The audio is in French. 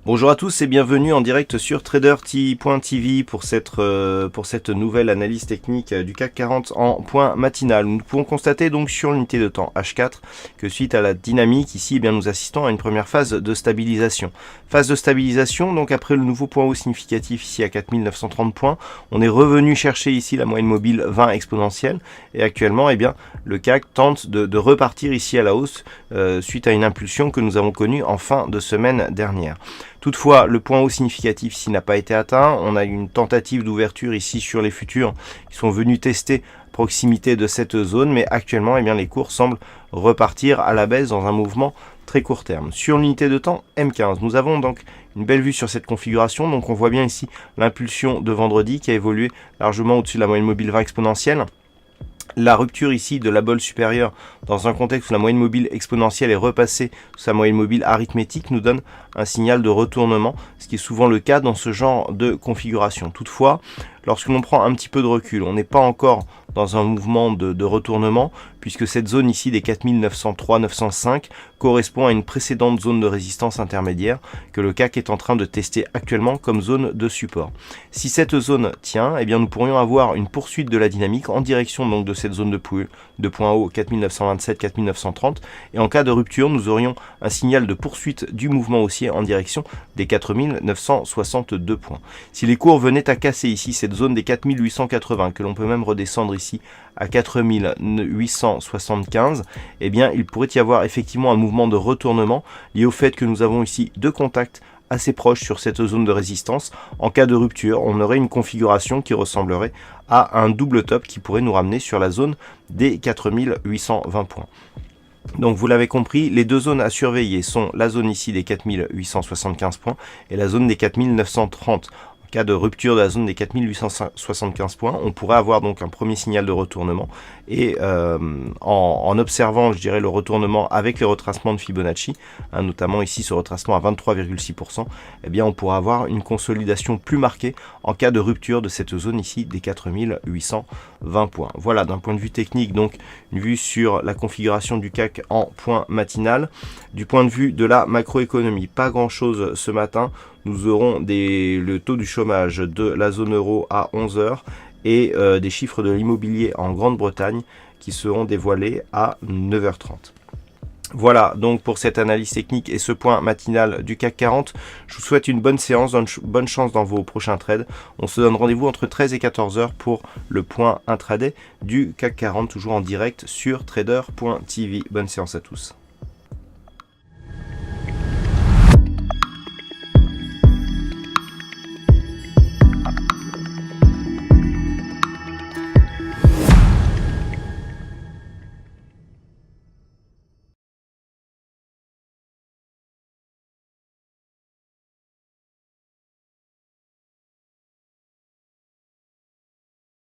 Bonjour à tous et bienvenue en direct sur trader.tv pour cette nouvelle analyse technique du CAC 40 en point matinal. Nous pouvons constater donc sur l'unité de temps H4 que suite à la dynamique ici, eh bien, nous assistons à une première phase de stabilisation. Phase de stabilisation, donc après le nouveau point haut significatif ici à 4930 points, on est revenu chercher ici la moyenne mobile 20 exponentielle et actuellement, eh bien, le CAC tente de repartir ici à la hausse suite à une impulsion que nous avons connue en fin de semaine dernière. Toutefois, le point haut significatif ici n'a pas été atteint. On a eu une tentative d'ouverture ici sur les futurs qui sont venus tester proximité de cette zone, mais actuellement, eh bien, les cours semblent repartir à la baisse dans un mouvement très court terme. Sur l'unité de temps M15, nous avons donc une belle vue sur cette configuration. Donc on voit bien ici l'impulsion de vendredi qui a évolué largement au-dessus de la moyenne mobile 20 exponentielle. La rupture ici de la bolle supérieure dans un contexte où la moyenne mobile exponentielle est repassée sous sa moyenne mobile arithmétique nous donne un signal de retournement, ce qui est souvent le cas dans ce genre de configuration. Toutefois, lorsque l'on prend un petit peu de recul, on n'est pas encore dans un mouvement de retournement puisque cette zone ici des 4903-905 correspond à une précédente zone de résistance intermédiaire que le CAC est en train de tester actuellement comme zone de support. Si cette zone tient, eh bien nous pourrions avoir une poursuite de la dynamique en direction donc de cette zone de point haut 4927-4930 et en cas de rupture, nous aurions un signal de poursuite du mouvement haussier en direction des 4962 points. Si les cours venaient à casser ici cette zone des 4880 que l'on peut même redescendre ici à 4875, eh bien il pourrait y avoir effectivement un mouvement de retournement lié au fait que nous avons ici deux contacts assez proches sur cette zone de résistance. En cas de rupture, on aurait une configuration qui ressemblerait à un double top qui pourrait nous ramener sur la zone des 4820 points. Donc vous l'avez compris, les deux zones à surveiller sont la zone ici des 4875 points et la zone des 4930. En cas de rupture de la zone des 4875 points, on pourrait avoir donc un premier signal de retournement et en observant, je dirais, le retournement avec les retracements de Fibonacci, notamment ici ce retracement à 23,6%, eh bien on pourra avoir une consolidation plus marquée en cas de rupture de cette zone ici des 4820 points. Voilà, d'un point de vue technique, donc une vue sur la configuration du CAC en point matinal. Du point de vue de la macroéconomie, pas grand chose ce matin. Nous aurons le taux du chômage de la zone euro à 11 h et des chiffres de l'immobilier en Grande-Bretagne qui seront dévoilés à 9h30. Voilà donc pour cette analyse technique et ce point matinal du CAC 40. Je vous souhaite une bonne séance, bonne chance dans vos prochains trades. On se donne rendez-vous entre 13 et 14 h pour le point intraday du CAC 40, toujours en direct sur trader.tv. Bonne séance à tous.